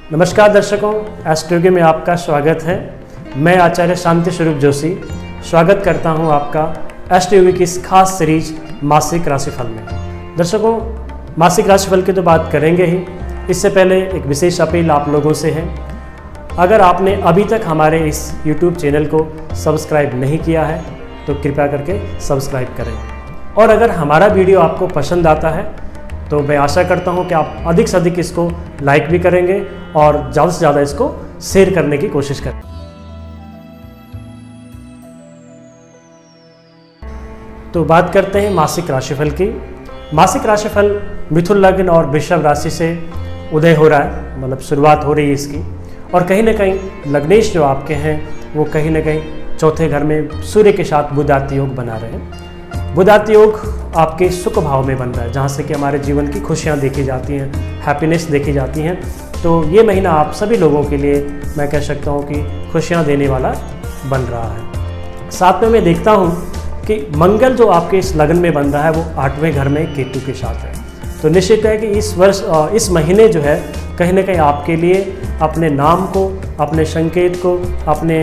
नमस्कार दर्शकों, एस्ट्रोलॉजी में आपका स्वागत है। मैं आचार्य शांति स्वरूप जोशी स्वागत करता हूं आपका एस्ट्रोलॉजी की इस खास सीरीज मासिक राशिफल में। दर्शकों, मासिक राशिफल की तो बात करेंगे ही, इससे पहले एक विशेष अपील आप लोगों से है। अगर आपने अभी तक हमारे इस YouTube चैनल को सब्सक्राइब नहीं किया है तो कृपया करके सब्सक्राइब करें, और अगर हमारा वीडियो आपको पसंद आता है तो मैं आशा करता हूं कि आप अधिक से अधिक इसको लाइक भी करेंगे और ज़्यादा से ज़्यादा इसको शेयर करने की कोशिश करें। तो बात करते हैं मासिक राशिफल की। मासिक राशिफल मिथुन लग्न और वृषभ राशि से उदय हो रहा है, मतलब शुरुआत हो रही है इसकी। और कहीं ना कहीं लग्नेश जो आपके हैं वो कहीं ना कहीं चौथे घर में सूर्य के साथ बुधाति योग बना रहे हैं। बुधाति योग आपके सुख भाव में बन रहा है, जहाँ से कि हमारे जीवन की खुशियाँ देखी जाती हैं, हैप्पीनेस देखी जाती हैं। तो ये महीना आप सभी लोगों के लिए मैं कह सकता हूँ कि खुशियाँ देने वाला बन रहा है। साथ में मैं देखता हूँ कि मंगल जो आपके इस लग्न में बन रहा है वो 8वें घर में केतु के साथ है। तो निश्चित है कि इस महीने जो है कहीं ना कहीं आपके लिए अपने नाम को, अपने संकेत को, अपने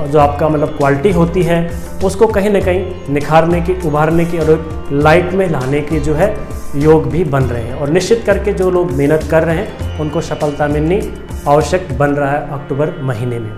जो आपका मतलब क्वालिटी होती है उसको कहीं ना कहीं निखारने की, उभारने की और लाइट में लाने की जो है योग भी बन रहे हैं। और निश्चित करके जो लोग मेहनत कर रहे हैं उनको सफलता मिलनी आवश्यक बन रहा है अक्टूबर महीने में।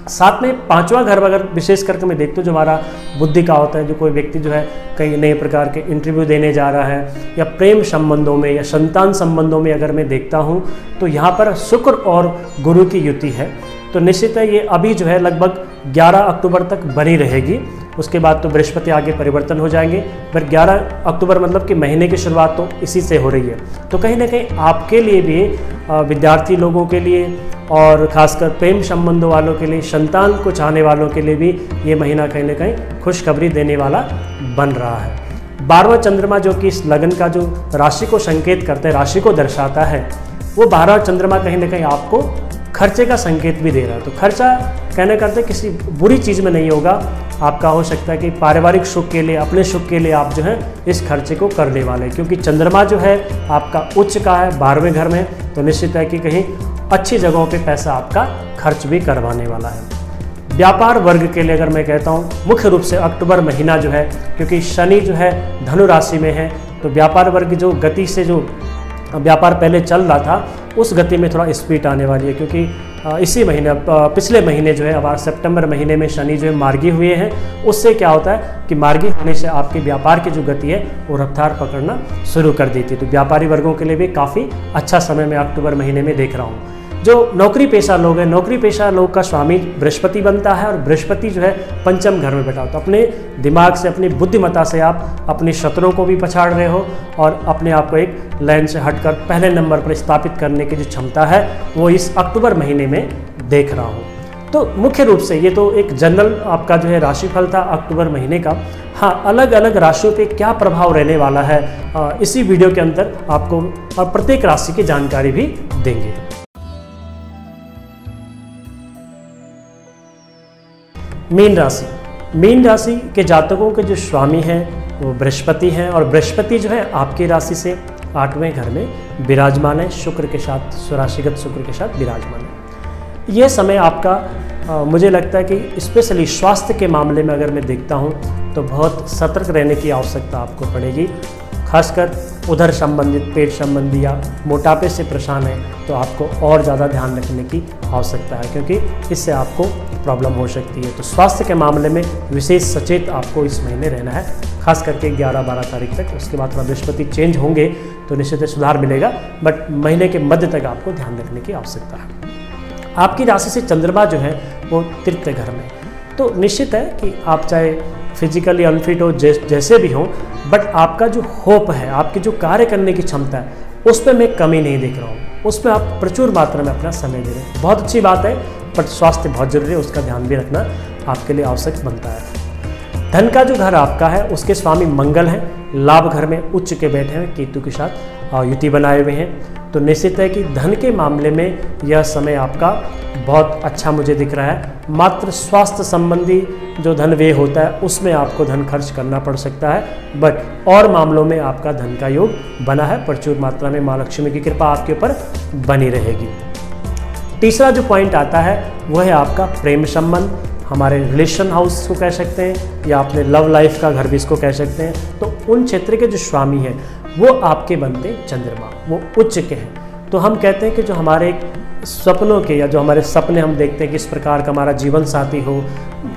साथ में 5वां घर अगर विशेष करके मैं देखता हूँ जो हमारा बुद्धि का होता है, जो कोई व्यक्ति जो है कई नए प्रकार के इंटरव्यू देने जा रहा है या प्रेम संबंधों में या संतान संबंधों में अगर मैं देखता हूँ तो यहाँ पर शुक्र और गुरु की युति है। तो निश्चित है ये अभी जो है लगभग 11 अक्टूबर तक बनी रहेगी। उसके बाद तो बृहस्पति आगे परिवर्तन हो जाएंगे, पर 11 अक्टूबर मतलब कि महीने की शुरुआत तो इसी से हो रही है। तो कहीं ना कहीं आपके लिए भी, विद्यार्थी लोगों के लिए और खासकर प्रेम संबंधों वालों के लिए, संतान को चाहने वालों के लिए भी ये महीना कहीं ना कहीं खुशखबरी देने वाला बन रहा है। 12वां चंद्रमा जो कि इस लगन का जो राशि को संकेत करता है, राशि को दर्शाता है, वो 12वां चंद्रमा कहीं ना कहीं आपको खर्चे का संकेत भी दे रहा है। तो खर्चा कहने करते किसी बुरी चीज़ में नहीं होगा, आपका हो सकता है कि पारिवारिक सुख के लिए, अपने सुख के लिए आप जो है इस खर्चे को करने वाले हैं, क्योंकि चंद्रमा जो है आपका उच्च का है 12वें घर में। तो निश्चित है कि कहीं अच्छी जगहों पे पैसा आपका खर्च भी करवाने वाला है। व्यापार वर्ग के लिए अगर मैं कहता हूँ मुख्य रूप से अक्टूबर महीना जो है, क्योंकि शनि जो है धनु राशि में है, तो व्यापार वर्ग जो गति से जो व्यापार पहले चल रहा था उस गति में थोड़ा स्पीड आने वाली है, क्योंकि इसी महीने पिछले महीने जो है अब सितंबर महीने में शनि जो है मार्गी हुए हैं। उससे क्या होता है कि मार्गी होने से आपके व्यापार की जो गति है वो रफ्तार पकड़ना शुरू कर देती है। तो व्यापारी वर्गों के लिए भी काफ़ी अच्छा समय मैं अक्टूबर महीने में देख रहा हूँ। जो नौकरी पेशा लोग हैं, नौकरी पेशा लोग का स्वामी बृहस्पति बनता है, और बृहस्पति जो है पंचम घर में बैठा हो। तो अपने दिमाग से, अपनी बुद्धिमत्ता से आप अपने शत्रुओं को भी पछाड़ रहे हो और अपने आप को एक लाइन से हटकर पहले नंबर पर स्थापित करने की जो क्षमता है वो इस अक्टूबर महीने में देख रहा हूँ। तो मुख्य रूप से ये तो एक जनरल आपका जो है राशिफल था अक्टूबर महीने का। हाँ, अलग अलग राशियों पे क्या प्रभाव रहने वाला है इसी वीडियो के अंदर आपको और प्रत्येक राशि की जानकारी भी देंगे। मीन राशि, मीन राशि के जातकों के जो स्वामी हैं वो बृहस्पति हैं, और बृहस्पति जो है आपकी राशि से 8वें घर में विराजमान है, शुक्र के साथ, स्वराशिगत शुक्र के साथ विराजमान है। ये समय आपका मुझे लगता है कि स्पेशली स्वास्थ्य के मामले में अगर मैं देखता हूँ तो बहुत सतर्क रहने की आवश्यकता आपको पड़ेगी। खासकर उधर संबंधित, पेट संबंधी या मोटापे से परेशान है तो आपको और ज़्यादा ध्यान रखने की आवश्यकता है, क्योंकि इससे आपको प्रॉब्लम हो सकती है। तो स्वास्थ्य के मामले में विशेष सचेत आपको इस महीने रहना है, खास करके 11-12 तारीख तक। उसके बाद थोड़ा बृहस्पति चेंज होंगे तो निश्चित सुधार मिलेगा, बट महीने के मध्य तक आपको ध्यान रखने की आवश्यकता है। आपकी राशि से चंद्रमा जो है वो तृतीय घर में, तो निश्चित है कि आप चाहे फिजिकली अनफिट हो, जैसे भी हो, बट आपका जो होप है, आपकी जो कार्य करने की क्षमता है, उस पर मैं कमी नहीं देख रहा हूँ। उस पर आप प्रचुर मात्रा में अपना समय दे रहे हैं, बहुत अच्छी बात है, बट स्वास्थ्य बहुत जरूरी है, उसका ध्यान भी रखना आपके लिए आवश्यक बनता है। धन का जो घर आपका है उसके स्वामी मंगल हैं, लाभ घर में उच्च के बैठे हैं, केतु के साथ युति बनाए हुए हैं। तो निश्चित है कि धन के मामले में यह समय आपका बहुत अच्छा मुझे दिख रहा है। मात्र स्वास्थ्य संबंधी जो धन व्यय होता है उसमें आपको धन खर्च करना पड़ सकता है, बट और मामलों में आपका धन का योग बना है। प्रचुर मात्रा में माँ लक्ष्मी की कृपा आपके ऊपर बनी रहेगी। तीसरा जो पॉइंट आता है वो है आपका प्रेम संबंध, हमारे रिलेशन हाउस को कह सकते हैं या अपने लव लाइफ का घर भी इसको कह सकते हैं। तो उन क्षेत्र के जो स्वामी हैं वो आपके बनते चंद्रमा, वो उच्च के हैं। तो हम कहते हैं कि जो हमारे सपनों के या जो हमारे सपने हम देखते हैं कि इस प्रकार का हमारा जीवन साथी हो,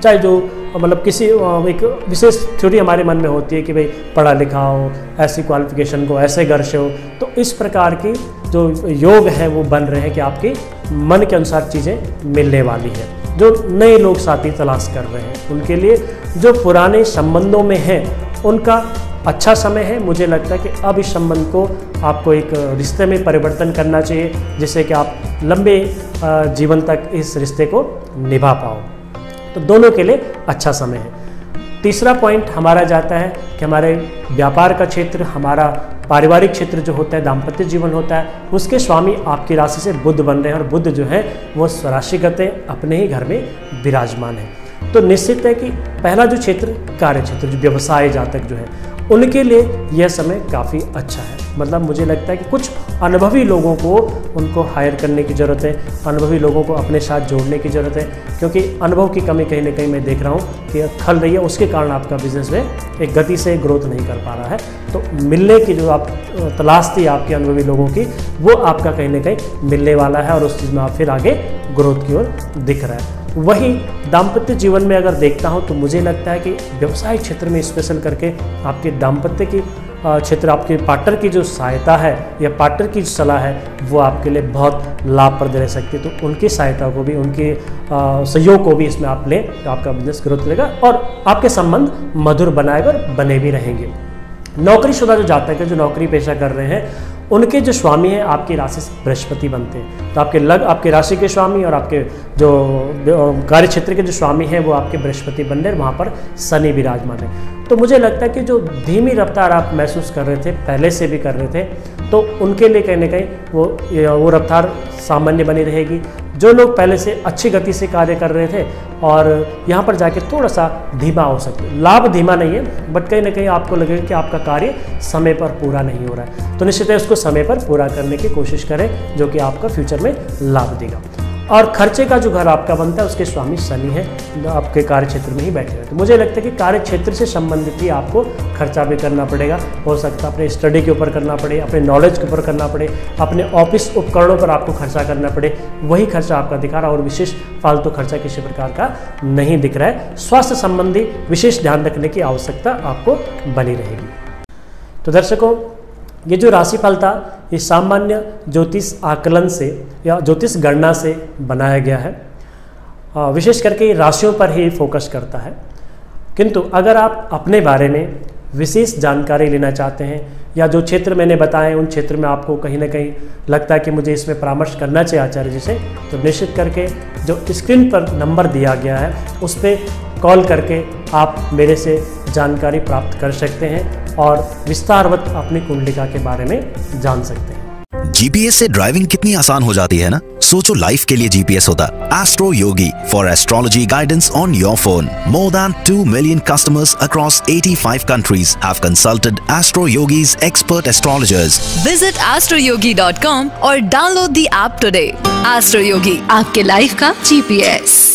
चाहे जो मतलब किसी एक विशेष थ्योरी हमारे मन में होती है कि भाई पढ़ा लिखा हो, ऐसी क्वालिफिकेशन को, ऐसे घर से हो, तो इस प्रकार की जो योग है वो बन रहे हैं कि आपके मन के अनुसार चीज़ें मिलने वाली है। जो नए लोग साथी तलाश कर रहे हैं उनके लिए, जो पुराने संबंधों में हैं उनका अच्छा समय है। मुझे लगता है कि अब इस संबंध को आपको एक रिश्ते में परिवर्तन करना चाहिए, जिससे कि आप लंबे जीवन तक इस रिश्ते को निभा पाओ। तो दोनों के लिए अच्छा समय है। तीसरा पॉइंट हमारा जाता है कि हमारे व्यापार का क्षेत्र, हमारा पारिवारिक क्षेत्र जो होता है, दाम्पत्य जीवन होता है, उसके स्वामी आपकी राशि से बुध बन रहे हैं और बुध जो है वो स्वराशिगत है, अपने ही घर में विराजमान है। तो निश्चित है कि पहला जो क्षेत्र कार्य क्षेत्र, जो व्यवसाय जातक जो है उनके लिए यह समय काफ़ी अच्छा है। मतलब मुझे लगता है कि कुछ अनुभवी लोगों को उनको हायर करने की ज़रूरत है, अनुभवी लोगों को अपने साथ जोड़ने की ज़रूरत है, क्योंकि अनुभव की कमी कहीं ना कहीं मैं देख रहा हूँ कि खल रही है। उसके कारण आपका बिजनेस में एक गति से ग्रोथ नहीं कर पा रहा है। तो मिलने की जो आप तलाश थी आपके अनुभवी लोगों की, वो आपका कहीं ना कहीं मिलने वाला है और उस चीज़ में आप फिर आगे ग्रोथ की ओर दिख रहा है। वहीं दाम्पत्य जीवन में अगर देखता हूं तो मुझे लगता है कि व्यवसाय क्षेत्र में स्पेशल करके आपके दाम्पत्य की क्षेत्र, आपके पार्टनर की जो सहायता है या पार्टनर की सलाह है वो आपके लिए बहुत लाभप्रद रह सकती है। तो उनकी सहायता को भी, उनके सहयोग को भी इसमें आप लें तो आपका बिजनेस ग्रोथ करेगा और आपके संबंध मधुर बनाएगा और बने भी रहेंगे। नौकरीशुदा जो जातक है, जो नौकरी पेशा कर रहे हैं, उनके जो स्वामी हैं आपकी राशि से बृहस्पति बनते हैं। तो आपके राशि के स्वामी और आपके जो कार्य क्षेत्र के जो स्वामी हैं वो आपके बृहस्पति बन रहे हैं, वहाँ पर शनि विराजमान है। तो मुझे लगता है कि जो धीमी रफ्तार आप महसूस कर रहे थे, पहले से भी कर रहे थे, तो उनके लिए कहीं ना कहीं वो रफ्तार सामान्य बनी रहेगी। जो लोग पहले से अच्छी गति से कार्य कर रहे थे और यहाँ पर जाके थोड़ा सा धीमा हो सकते, लाभ धीमा नहीं है, बट कहीं ना कहीं आपको लगेगा कि आपका कार्य समय पर पूरा नहीं हो रहा है। तो निश्चित है उसको समय पर पूरा करने की कोशिश करें, जो कि आपका फ्यूचर में लाभ देगा। और खर्चे का जो घर आपका बनता है उसके स्वामी शनि है, आपके कार्य क्षेत्र में ही बैठे हैं। तो मुझे लगता है कि कार्य क्षेत्र से संबंधित ही आपको खर्चा भी करना पड़ेगा। हो सकता है अपने स्टडी के ऊपर करना पड़े, अपने नॉलेज के ऊपर करना पड़े, अपने ऑफिस उपकरणों पर आपको खर्चा करना पड़े, वही खर्चा आपका दिखा रहा और विशेष फालतू खर्चा किसी प्रकार का नहीं दिख रहा है। स्वास्थ्य संबंधी विशेष ध्यान रखने की आवश्यकता आपको बनी रहेगी। तो दर्शकों, ये जो राशिफल था ये सामान्य ज्योतिष आकलन से या ज्योतिष गणना से बनाया गया है। विशेष करके राशियों पर ही फोकस करता है, किंतु अगर आप अपने बारे में विशेष जानकारी लेना चाहते हैं या जो क्षेत्र मैंने बताए उन क्षेत्र में आपको कहीं ना कहीं लगता है कि मुझे इसमें परामर्श करना चाहिए आचार्य जी से, तो निश्चित करके जो स्क्रीन पर नंबर दिया गया है उस पर कॉल करके आप मेरे से जानकारी प्राप्त कर सकते हैं और विस्तारवत अपनी कुंडलिका के बारे में जान सकते हैं। जीपीएस से ड्राइविंग कितनी आसान हो जाती है ना। सोचो लाइफ के लिए जीपीएस होता astro Yogi for astrology guidance on your phone. More than 2 million customers across 85 countries have consulted Astro Yogi's expert astrologers. Visit astroyogi.com और download the app today. Astroyogi, आपके लाइफ का GPS.